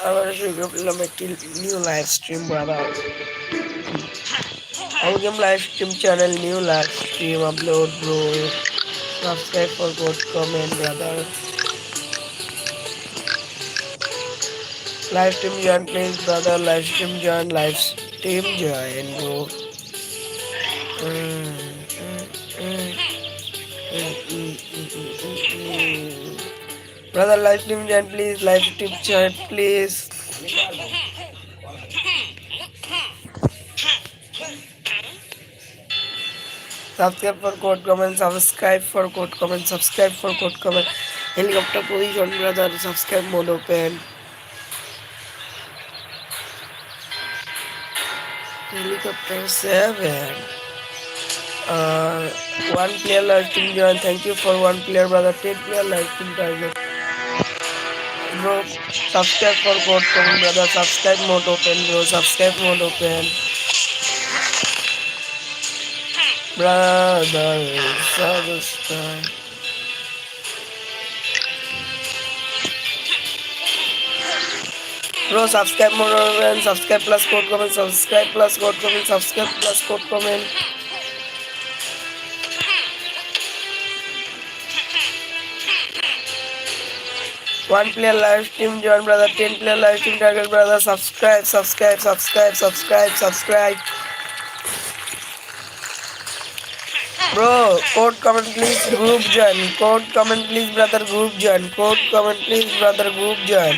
আবার শুরু করলাম একটি new live stream brother. Our game live stream channel, new live stream upload bro. Subscribe for good comment brother. Live stream join please brother. Live stream join. Live stream join bro. Mm, mm, mm, Brother live stream join please. Live stream join please. Subscribe for code comment. Subscribe for code comment. Subscribe for code comment. Helicopter position brother. Subscribe mode open. Helicopter 7. One player live stream join. Thank you for one player brother. 10 player live stream target. Bro, subscribe for code comment brother. Subscribe mode open bro. Subscribe mode open. Brother, subscribe. Bro, subscribe mode open. Subscribe plus code comment. Subscribe plus code comment. Subscribe plus code comment. One player live stream join brother. 10 player live stream target brother. Subscribe, subscribe, subscribe, subscribe, subscribe. Bro, code comment please group join. Code comment please brother group join. Code comment please brother group join.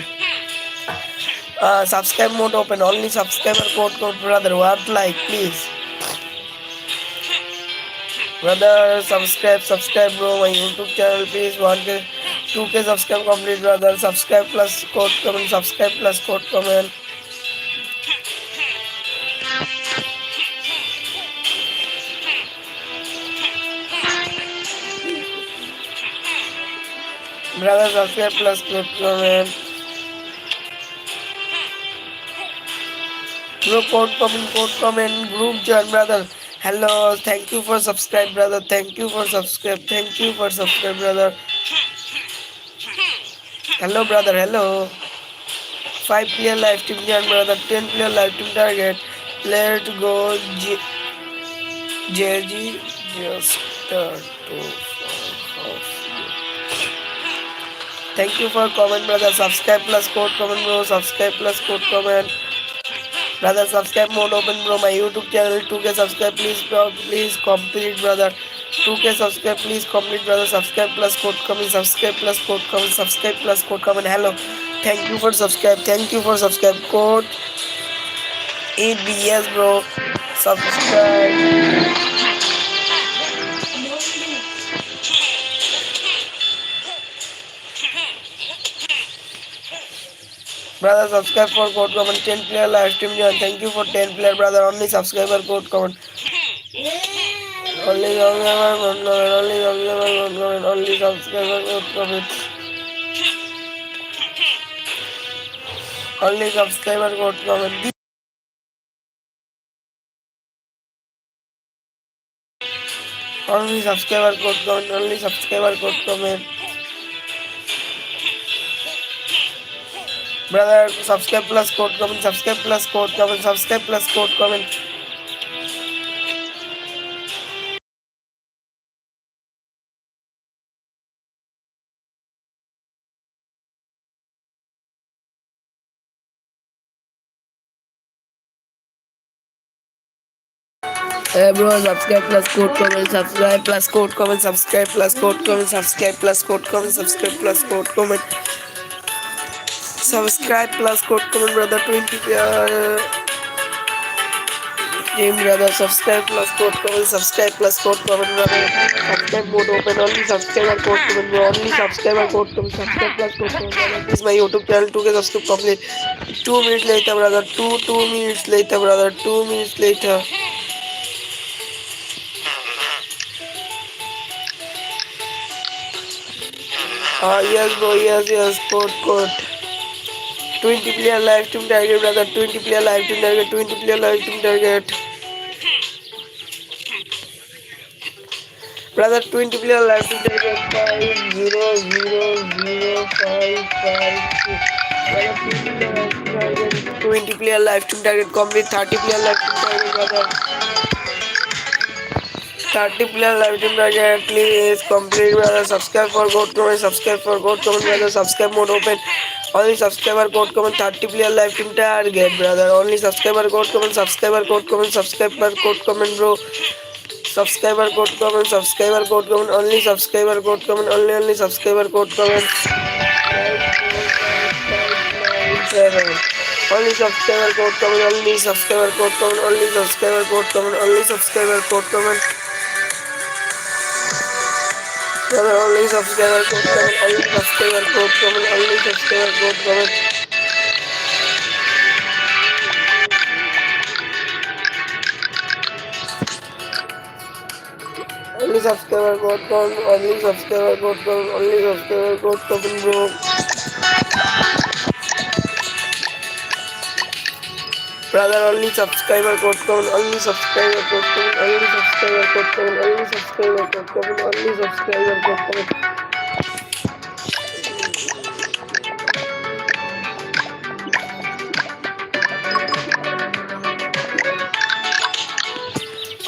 Subscribe mode open. Only subscriber code brother. What like please. Brother subscribe bro my YouTube channel please 1k 2k subscribe complete brother. Subscribe plus code comment. Subscribe plus code comment. Brother subscribe plus code comment. Bro code comment group join brother. Hello, thank you for subscribe brother. Thank you for subscribe. Thank you for subscribe brother. Hello brother, hello. 5 player live team join brother. 10 player live team target. Let's go JG just start to Thank you for comment brother. Subscribe plus code comment bro. Subscribe plus code comment. Brother subscribe mode open bro. My YouTube channel 2k subscribe please bro. Please complete brother. 2k subscribe please complete brother. Subscribe plus code comment. Subscribe plus code comment. Subscribe plus code comment. Hello. Thank you for subscribe. Thank you for subscribe. Code ABS bro. Subscribe. Brother subscribe for code comment. 10 player live stream join. Thank you for 10 player brother. Only subscriber code comment. Only subscriber code comment. Only subscriber code comment. Only subscriber code comment. Only subscriber code comment. Only subscriber code comment. Only subscriber code comment. Brother subscribe plus code comment. Subscribe plus code comment. Subscribe plus code comment. Hey bro, subscribe plus code comment. Subscribe plus code comment. Subscribe plus code comment. Subscribe plus code comment. Subscribe plus code comment. Subscribe plus code comment brother. 20 team brother. Subscribe plus code comment. Subscribe plus code comment brother. Subscribe mode open. Only subscriber code comment bro. Only subscriber code comment. Subscribe plus code comment brother. This is my YouTube channel. 2k subscribe complete. 2 minutes later brother. 2 minutes later brother. 2 minutes later. Yes bro, yes, code. 20 player live stream target brother. 20 player live stream target. 20 player live stream target. Brother 20 player live stream target. 5000556. 20 player lifetime target complete. 30 player lifetime target, brother. 30 player lifetime target please complete, brother. Subscribe for code comment. Subscribe for code comment, brother. Subscribe mode open. Only subscriber code comment. 30 player lifetime target, brother. Only subscriber code comment. Subscriber code comment. Subscriber code comment, bro. Subscriber code comment. Subscriber code comment. Only subscriber code comment. Only subscriber code comment. 94597. Only subscriber code comment. Only subscriber code comment. Only subscriber code comment. Only subscriber code comment. Brother, only subscriber code comment. Only subscriber code comment. Only subscriber code comment. Only subscriber code comment. Only subscriber code comment. Only subscriber code comment, bro. Brother, only subscriber code comment. Only subscriber code comment. Only subscriber code comment. Only subscriber code comment. Only subscriber code comment.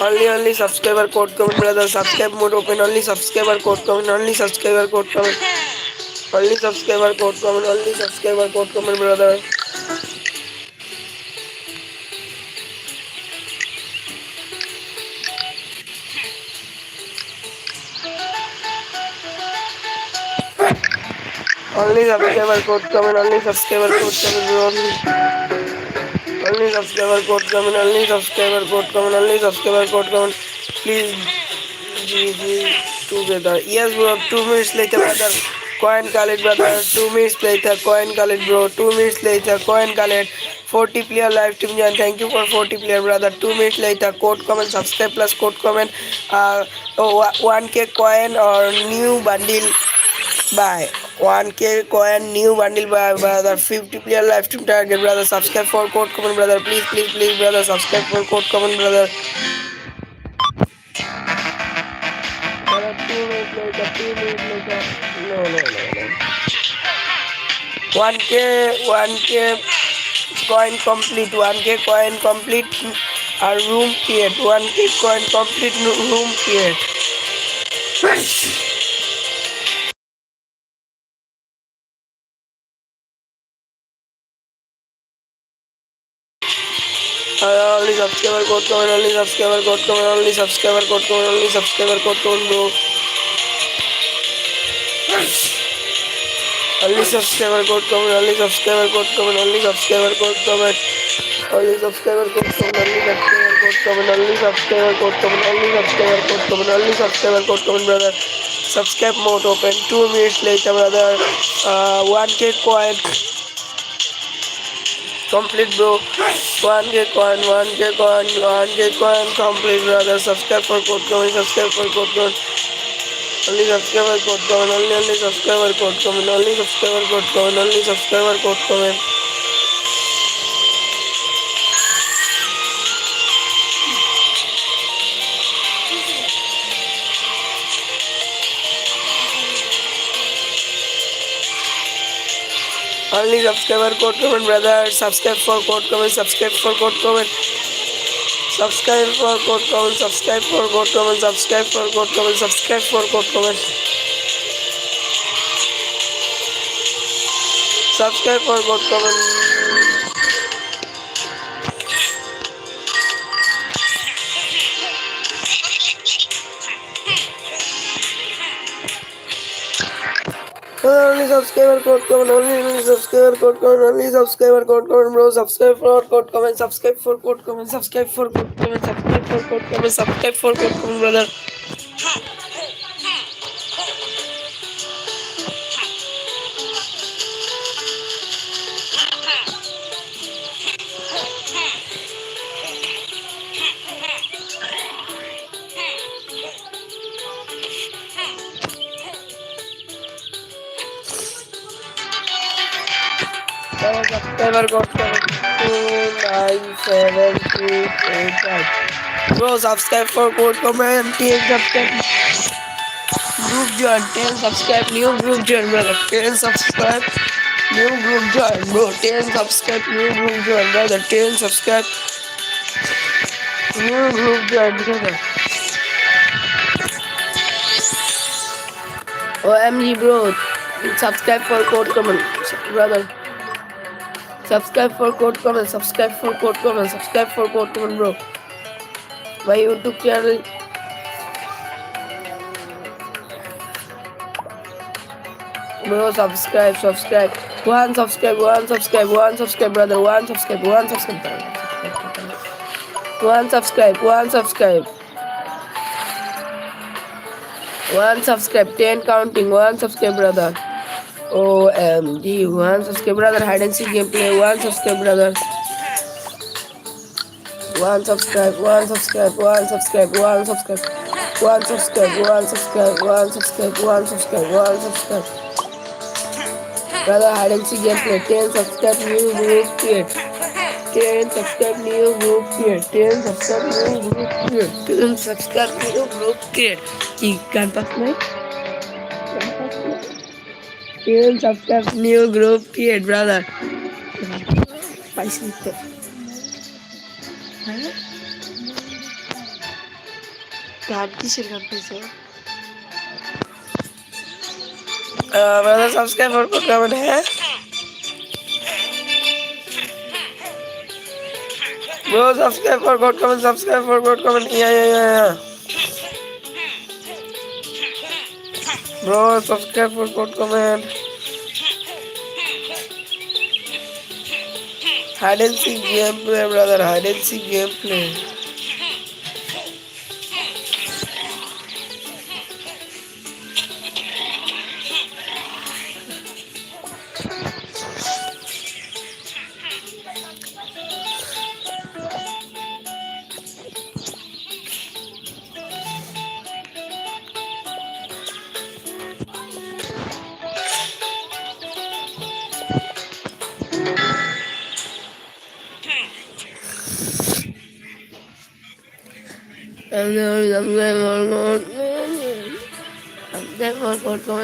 Only subscriber code comment, brother. Subscribe mode open. Only subscriber code comment. Only subscriber code comment. Only subscriber code comment. Only subscriber code comment, brother. Only subscriber code comment. Only subscriber code comment, bro. Only subscriber code comment. Only subscriber code comment. Only subscriber code comment. Please, GG together. Yes, bro. 2 minutes later, brother. Coin Khaled, brother. 2 minutes later, Coin Khaled, bro. 2 minutes later, Coin Khaled. 40 player live team Jan. Thank you for 40 player, brother. 2 minutes later, code comment, subscribe plus code comment. 1K coin or new bundle buy. 1K coin new bundle buy, brother. 50 player lifetime target, brother. Subscribe for code comment, brother. Please, brother. Subscribe for code comment, brother. Brother, 2 minutes later, 2 minutes later. No. 1K coin complete. 1K coin complete. A room create. 1K coin complete room create. Only subscriber code comment, only subscriber code comment, only subscriber code comment, only subscriber code comment, bro. Only subscriber code comment, only subscriber code comment, only subscriber code comment, only subscriber code comment, only subscriber code comment, only subscriber code comment, only subscriber code comment, brother. Subscribe mode open. 2 minutes later, brother. 1K coin complete, bro. 1K coin, 1K coin, 1K coin complete, brother. Subscribe for code comment, subscribe for code comment. Only subscriber code comment, only subscriber code comment, only subscriber code comment, only subscriber code comment. Only subscriber code comment, brother. Subscribe for code comment, subscribe for code comment. Subscribe for code comment, subscribe for code comment, subscribe for code comment, subscribe for code comment. Subscribe for code comment. Only subscriber code comment, only subscriber code comment, only subscriber code comment, bro. Subscribe for code comment, subscribe for code comment, subscribe for code comment, subscribe for code comment, subscribe for code comment, brother. Subscriber code comment 297285. Bro, subscribe for code comment, subscribe. Group join, 10 subscribe, new group join, brother. 10 subscribe, New group join, bro. 10 subscribe. New group join, brother. 10 subscribe. New group join, brother. OMG, bro. Subscribe for code comment, brother. Subscribe for code comment. Subscribe for code comment. Subscribe for code comment, bro. My YouTube channel. Bro, subscribe. One subscribe, brother. One subscribe. One subscribe. One subscribe. 10 counting. One subscribe, brother. OMG. One subscribe, brother. Hide and seek gameplay. One subscribe, brother. One subscribe. Brother, hide and seek gameplay. 10 subscribe, new group create. 10 subscribe, new group create. 10 subscribe, new group create. 10 subscribe, new group create. Ikan pas mai. 10 subscribe, new group create, brother. Paisi itu. किसर करते brother, subscribe for good comment है bro. Subscribe for good comment. Yeah. Bro, subscribe for good comment. Hide and seek gameplay, brother. Hide and seek gameplay.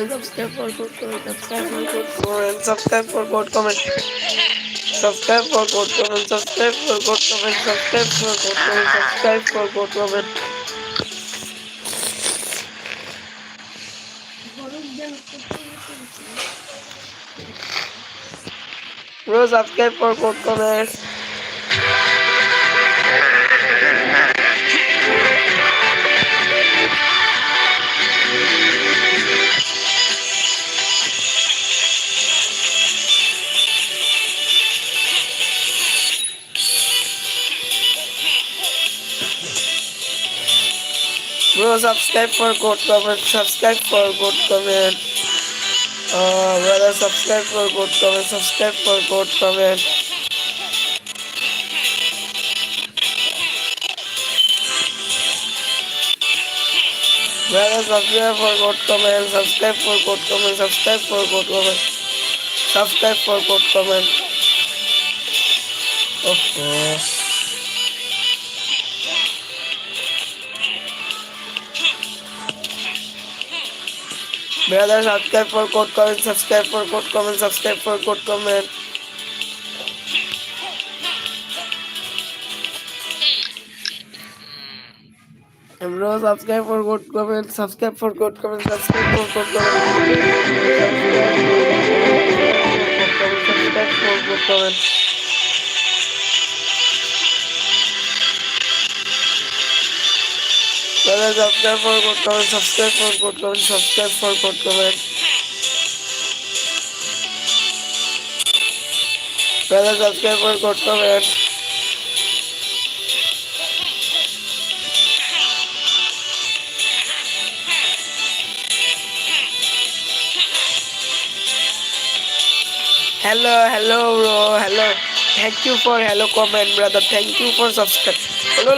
Subscribe for code comment. Subscribe for code comment. Subscribe for code comment. Subscribe for code comment. Subscribe for code comment. Subscribe for code comment. Subscribe for code comment. Bro, subscribe for code comment. Bro, subscribe for code comment. Subscribe for code comment. Brother, subscribe for code comment. Subscribe for code comment. Brother, subscribe for code comment. Subscribe for code comment. Subscribe for code comment. Subscribe for code comment. Okay. Brother, subscribe for code comment. Subscribe for code comment. Subscribe for code comment. Bro, subscribe for code comment. Subscribe for code comment. Subscribe for code comment. Subscribe for code comment. Brother, subscribe for code comment. Subscribe for code comment. Subscribe for code comment. Brother, subscribe for code comment. Hello, bro. Hello. Thank you for hello comment, brother. Thank you for subscribe. Hello.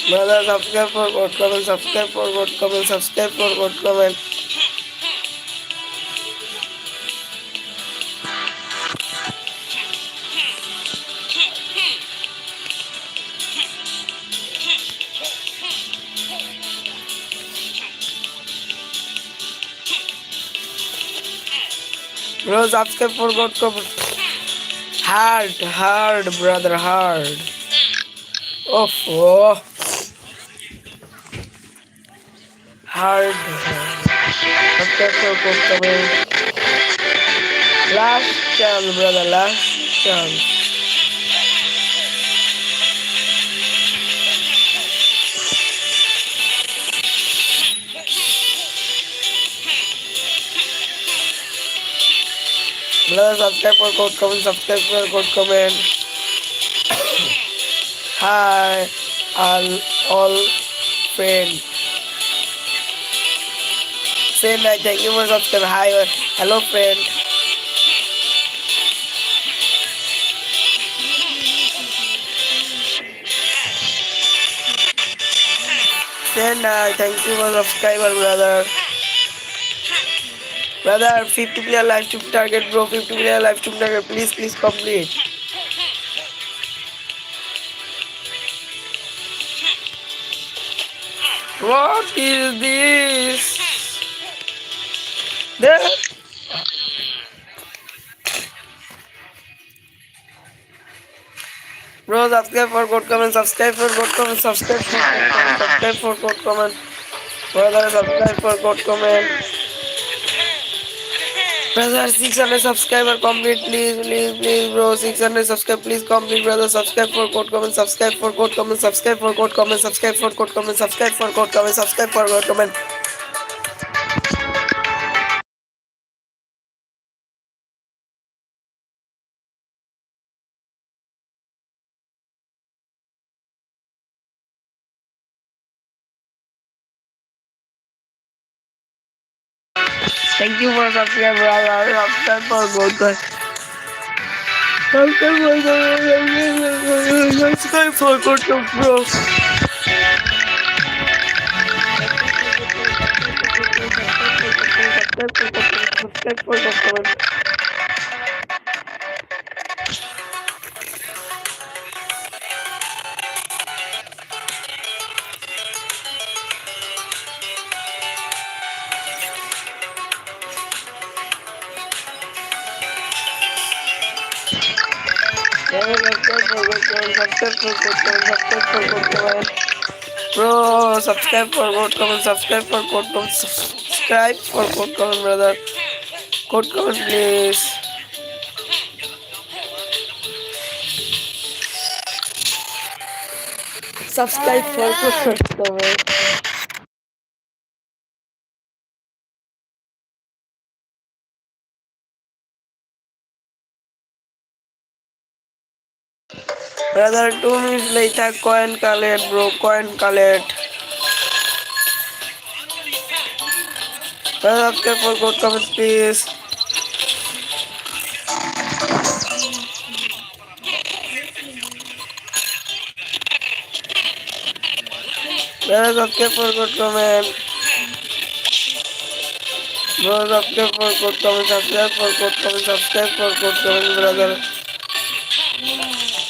Brother, subscribe for God comment, subscribe for God comment, subscribe for God comment. Bro, subscribe for God comment. Hard, brother, hard. Oh, hard. Subscribe for God comment. Last chance, brother, last chance. Brother, subscribe for God comment, subscribe for God comment. Hi, all friends. Say hi, thank you for subscribing. Hi, hello friend. Say hi, thank you for subscriber, brother. Brother, 50 player live stream target, bro. 50 player live stream target. Please complete. What is this? There. Bro, subscribe for good comment, subscribe for good comment, subscribe for good comment, subscribe for good comment. Brother, subscribe for good comment. Brother, 600 subscriber complete, please, bro. 600 subscribe, please complete, brother. Subscribe for good comment, subscribe for good comment, subscribe for good comment, subscribe for good comment, subscribe for good comment, subscribe for good comment. Thank you for subscribe, brother. Subscribe for good comment. Subscribe for good comment, bro. Subscribe for good comment. Bro, subscribe for code comment, subscribe for code comment, subscribe for code comment, brother. Code comment, please. Subscribe for code comment. Brother, 2 minutes later, coin collect, bro, coin collect. Brother, subscribe for code comment, please. Brother, subscribe for code comment. Bro, subscribe for code comment, subscribe for code comment, subscribe for code comment, brother.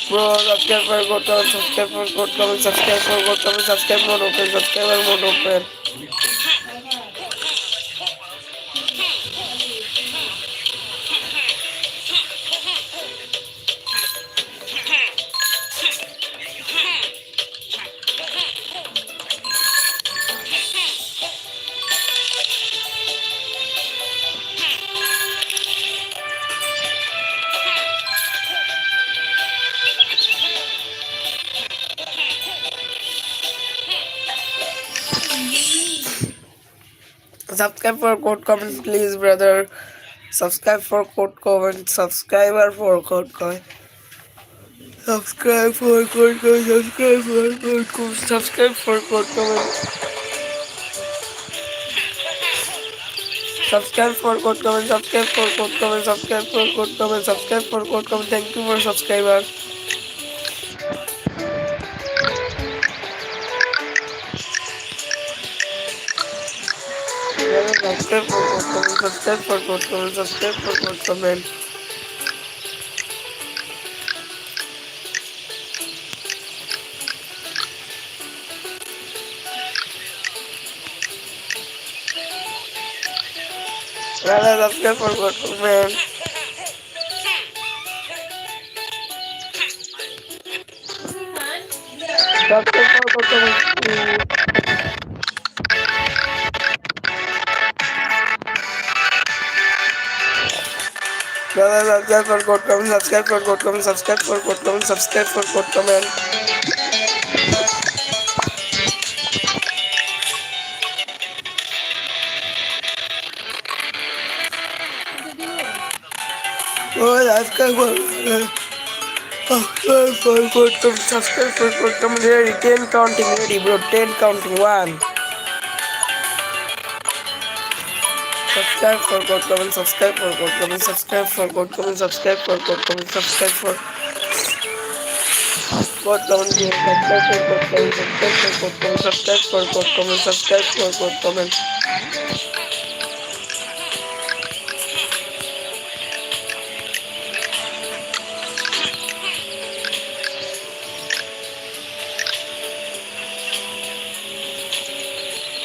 Bro, subscribe for code comment, subscribe for code comment, subscribe for code comment, subscribe mode open, subscriber mode open. Subscribe for code comments, please, brother. Subscribe for code comment. Subscriber for code comment. Subscribe for code comment. Subscribe for code comment. Subscribe for code comment. Subscribe for code comment. Subscribe for code comment. Subscribe for code comment. Subscribe for code comment. Thank you for subscriber. subscribe for code comment, subscribe for code comment, subscribe for code comment. Brother, subscribe for code comment. Subscribe for code comment, please. Brother, subscribe for code comment, subscribe for code comment, subscribe for code comment, subscribe for code comment. Oh, subscribe for code comment, subscribe for code comment. Ready, 10 counting, ready, bro. 10 counting, 1. Subscribe for code comment, subscribe for code comment, subscribe for code comment, subscribe for code comment, subscribe for code comment, subscribe for code comment, subscribe for code comment, subscribe for code comment, subscribe for code comment.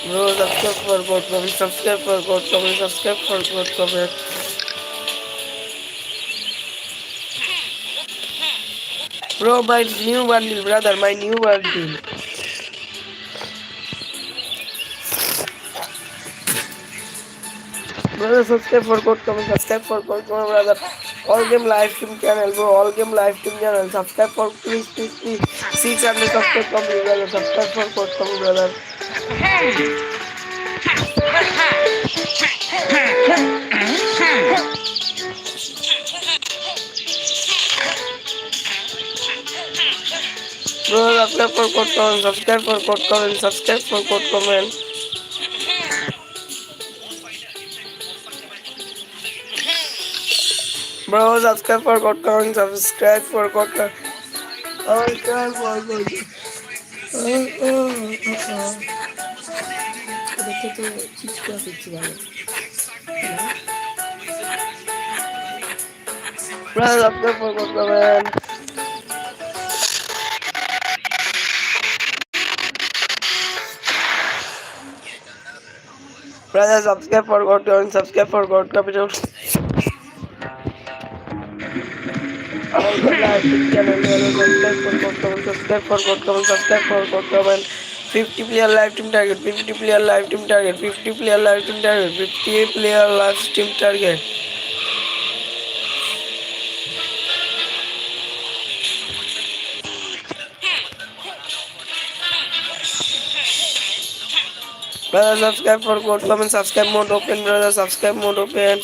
Bro, subscribe for code comment, subscribe for code comment, subscribe for code comment. Bro, my new bundle, brother, my new bundle. Brother, subscribe for code comment, subscribe for code comment, brother. All game live stream channel, bro. All game live stream channel. Subscribe for please. 600 subscribe complete, brother. Subscribe for code comment, brother. Bro, subscribe for code comment, subscribe for code comment, subscribe for code comment. Bro, subscribe for code comment, subscribe for code comment. Subscribe for code Brother, subscribe for code comment. Brother, subscribe for code comment, subscribe for code comment. Subscribe for code comment, subscribe for code comment. 50 player live team target, 50 player live team target, 50 player live team target, 50 player live team target. Brother, subscribe for code comment, subscribe mode open, brother, subscribe mode open.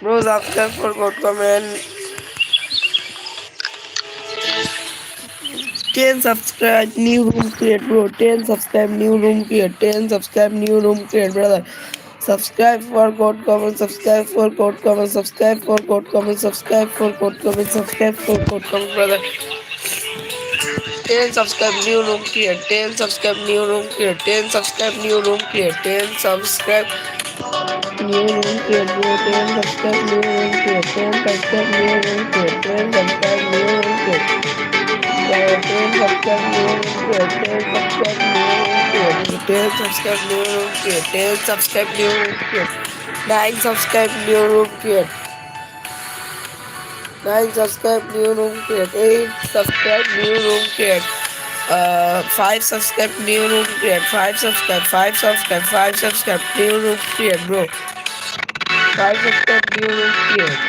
Bro, subscribe for code comment. 10 subscribe, new room create, bro. 10 subscribe, new room create. 10 subscribe, new room create, brother. Subscribe for code comment, subscribe for code comment, subscribe for code comment, subscribe for code comment, subscribe for code comment, brother. 10 subscribe, new room create. 10 subscribe, new room create. 10 subscribe, new room create. 10 subscribe, new room create, bro. 10 subscribe, new room create. 10 subscribe, new room create. 10 subscribe, new room create. 10 subscribe, new room create. 10 subscribe, new room create. 10 subscribe, new room create. 10 subscribe, new room create. 9 subscribe, new room create. 9 subscribe, new room create. 8 subscribe, new room create. 5 subscribe, new room create. 5 subscribe, 5 subscribe, 5 subscribe, new room create, bro. 5 subscribe, new room create.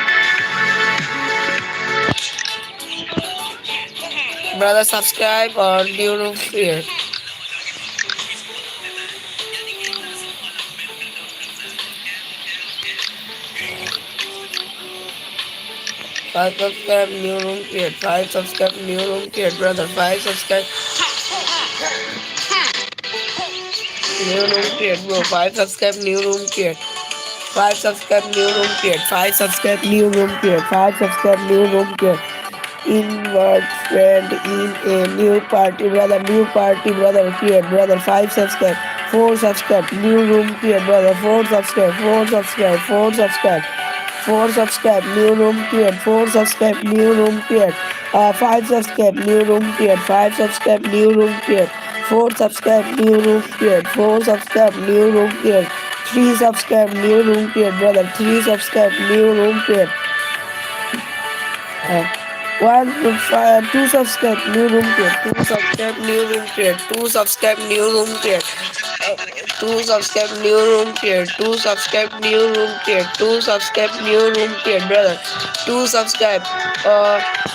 Brother, subscribe or new room create. 5 subscribe, new room create. 5 subscribe, new room create, brother. 5 subscribe, new room create, bro. 5 subscribe, new room create. 5 subscribe, new room create. 5 subscribe, new room create. 5 subscribe, new room create. Invert friend in a new party, brother. New party, brother. Create, brother. 5 subscribe. 4 subscribe, new room create, brother. 4 subscribe, 4 subscribe, 4 subscribe. 4 subscribe, new room create. 4 subscribe, new room create. 5 subscribe, new room create. 5 subscribe, new room create. 4 subscribe, new room create. 4 subscribe, new room create. 3 subscribe, new room create, brother. 3 subscribe, new room create. 2 subscribe, new room create. 2 subscribe, new room create. 2 subscribe, new room create. 2 subscribe, new room create. 2 subscribe, new room create. 2 subscribe, new room create, brother. 2 subscribe.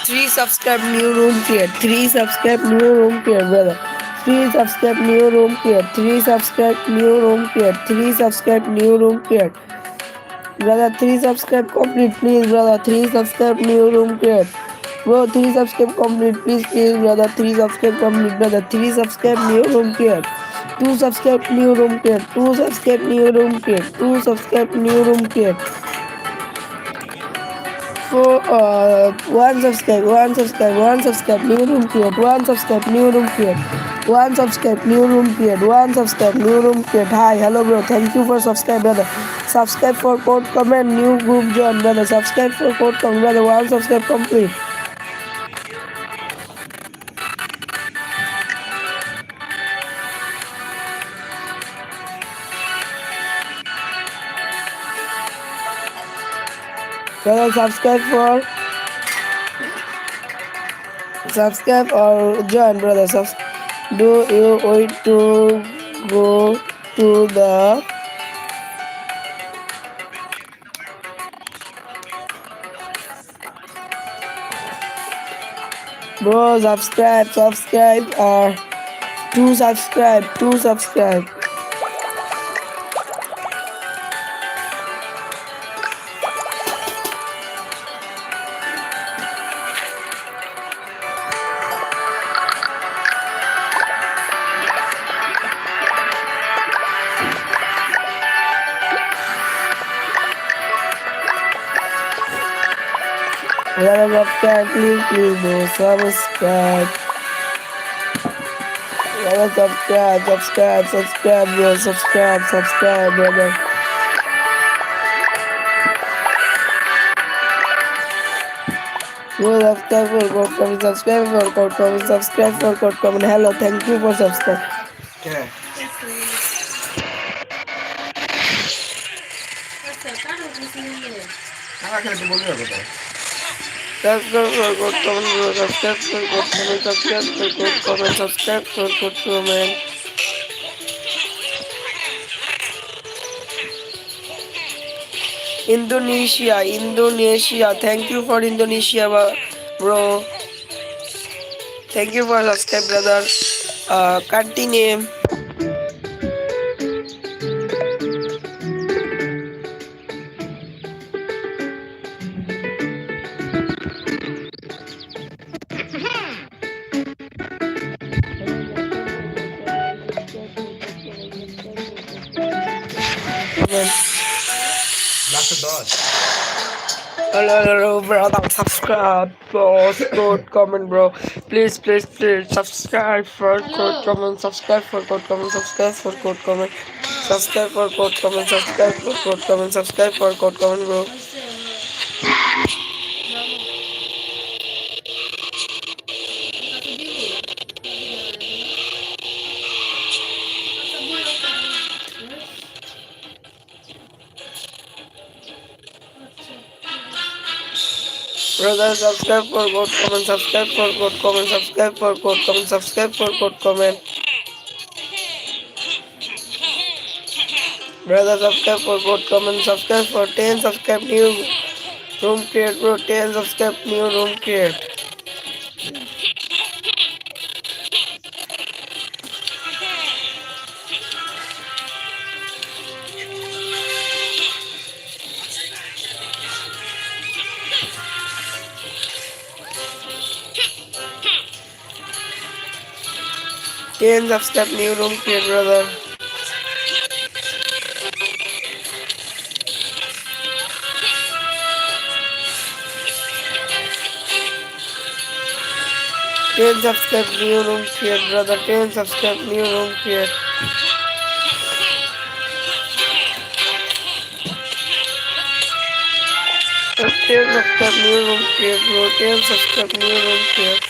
3 subscribe, new room create. 3 subscribe, new room create, brother. 3 subscribe, new room create. 3 subscribe, new room create. 3 subscribe, new room create. Brother, 3 subscribe complete, please, brother. 3 subscribe, new room create. Bro, 3 subscribe complete, please, brother. 3 subscribe complete, brother. 3 subscribe, new room create. 2 subscribe, new room create. 2 subscribe, new room create. 2 subscribe, new room create. 1 subscribe, 1 subscribe, 1 subscribe, new room create. 1 subscribe, new room create. 1 subscribe, new room create. 1 subscribe, new room create. Hi, hello, bro. Thank you for subscribe, brother. Subscribe for code comment, new group join, brother. Subscribe for code comment, brother. 1 subscribe complete. Brother, subscribe or join, brother. Do you wait to go to the bro? Subscribe or to subscribe. Brother, subscribe, please do subscribe. Brother, subscribe, bro. Subscribe, brother. Bro, subscribe for code comment, subscribe for code comment. Hello, thank you for subscribe. Yeah. Subscribe for code comment, bro. Subscribe for code comment, subscribe for code comment, subscribe for code comment. Indonesia. Thank you for Indonesia, bro. Thank you for subscribe, brother. Continue. Hello, brother. Subscribe, post, code, comment, bro. Please, subscribe for code, comment, subscribe for code, comment, subscribe for code, comment, subscribe for code, comment, subscribe for code, comment, subscribe for code, comment, bro. Brother, subscribe for code, comment, subscribe for code, comment, subscribe for code, comment, subscribe for code, comment. Brother, subscribe for code, comment, subscribe for 10 subscribe new room create, bro. 10 subscribe new room create. Ten subscribe new room create, brother. 10 subscribe new room create, brother. 10 subscribe new room create. 10 subscribe new room create, bro. 10 subscribe new room create.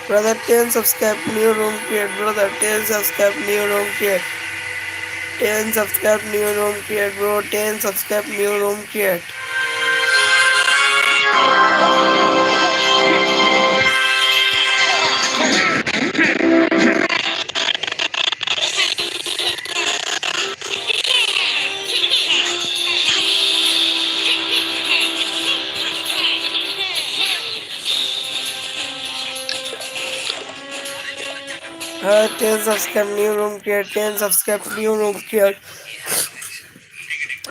Brother, 10 subscribe new room create, brother. 10 subscribe new room create. 10 subscribe new room create, bro. 10 subscribe new room create. Uh, 10 subscribe new room create. 10 subscribe new room create.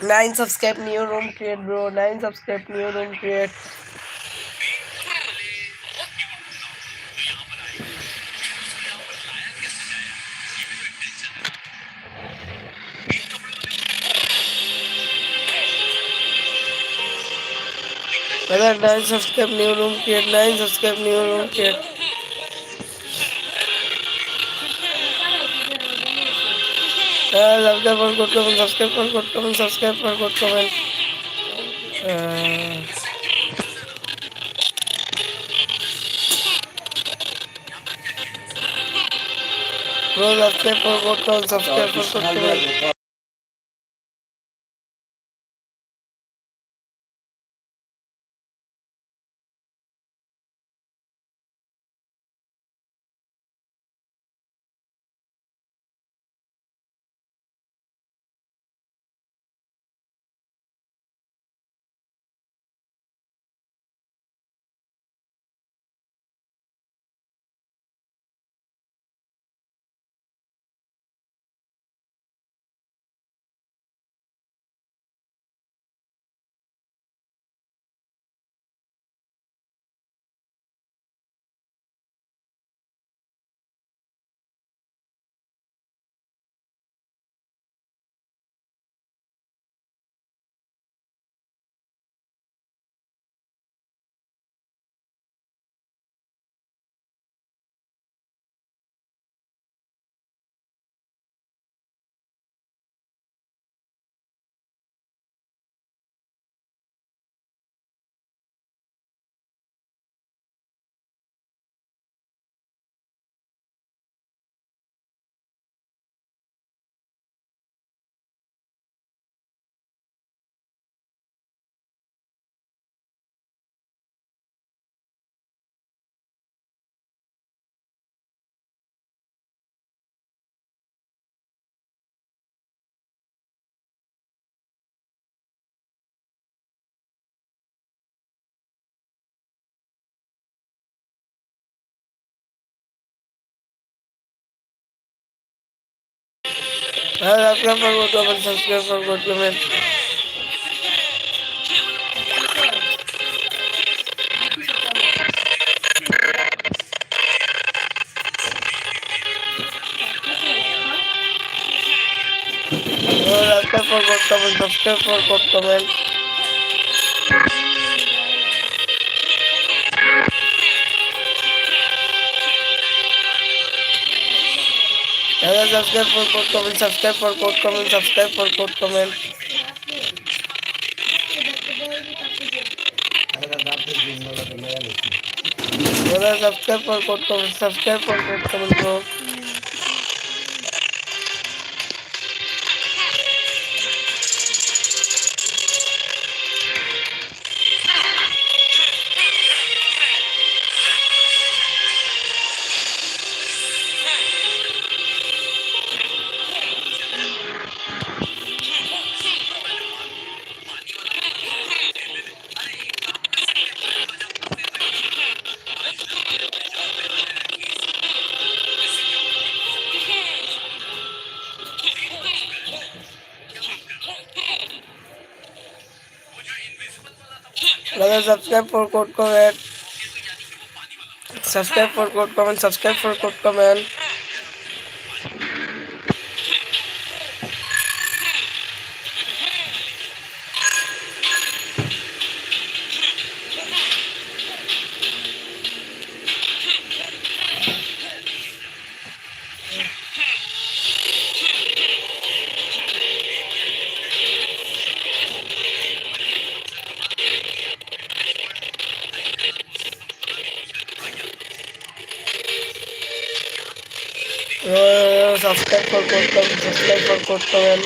9 subscribe new room create, bro. 9 subscribe new room create. Brother, 9 subscribe new room create. 9 subscribe new room create. Subscribe for good comment. Subscribe for good comment. Bro, subscribe for good comment. Subscribe for good comment. Subscribe for good comment. Subscribe for good comment. Subscribe for good comment. Subscribe for good comment. Subscribe for good comment. Subscribe for good comment. Subscribe for good comment. Subscribe for good comment. Subscribe for good comment, bro. Brother, subscribe for good comment. Subscribe for good comment. Subscribe for good comment. Subscribe for code comment. Subscribe for code comment.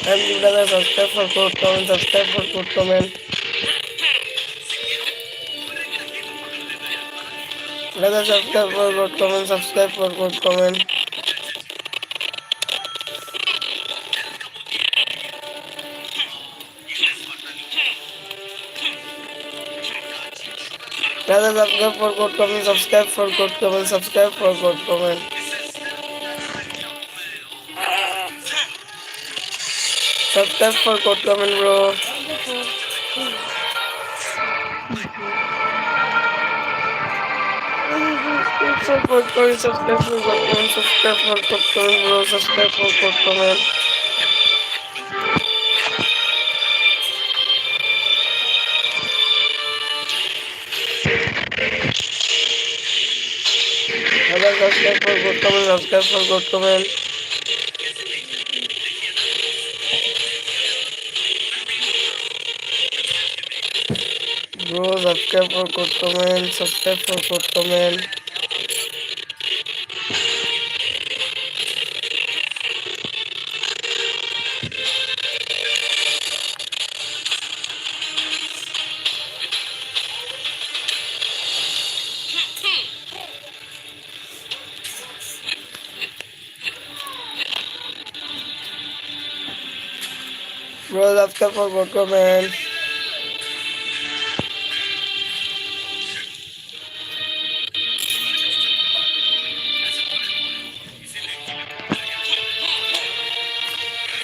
MG brother, subscribe for code comment. Subscribe for code comment. Brother, subscribe for code comment. Subscribe for code comment. Brother, subscribe for code comment. Subscribe for code comment. Subscribe for code comment. Subscribe for code comment, bro. Subscribe for code comment. Subscribe for code comment. Subscribe for code comment, bro. Subscribe for code comment. Brother, subscribe for code comment. Subscribe for code comment. Bro, subscribe for code comment. Subscribe for code comment. Bro, subscribe for code comment.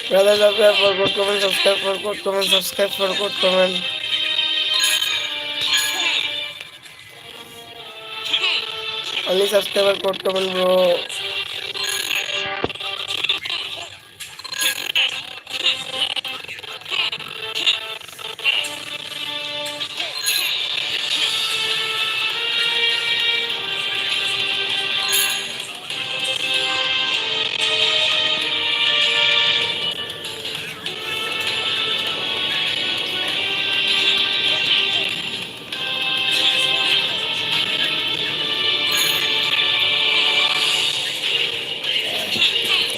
Brother, subscribe for code comment. Subscribe for code comment. Subscribe for code comment. Only subscriber code comment, bro.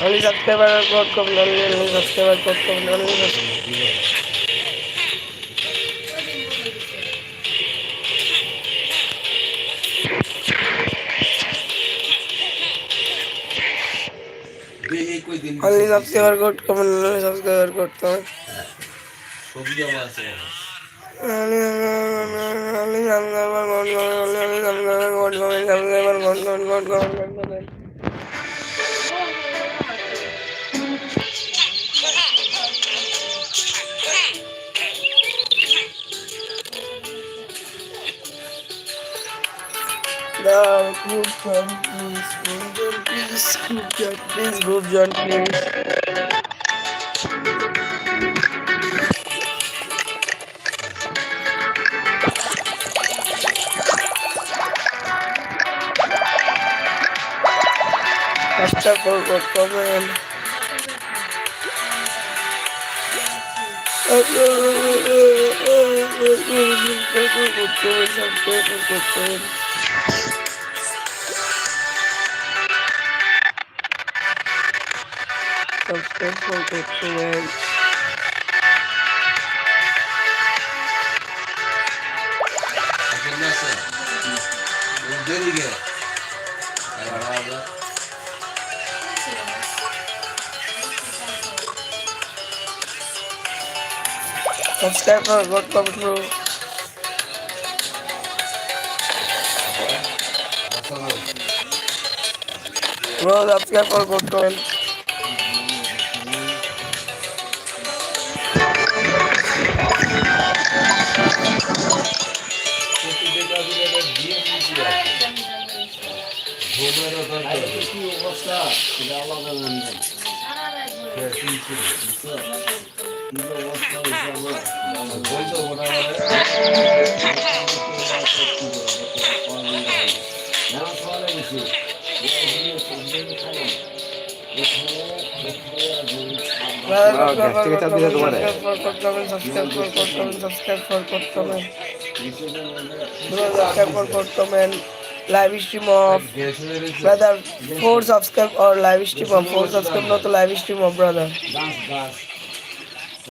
Only subscriber code comment. Only subscriber code comment. Only only subscriber code comment. Only subscriber code comment. Only subscriber code comment. The group John, please, group John, please, group John, please. First of all, good comment. Subscribe for good comment. Subscribe for good comment, bro. Bro, subscribe for good comment. Subscribe for comment. live stream of brother 4 subscribe or live stream of 4 subscribe not live stream of brother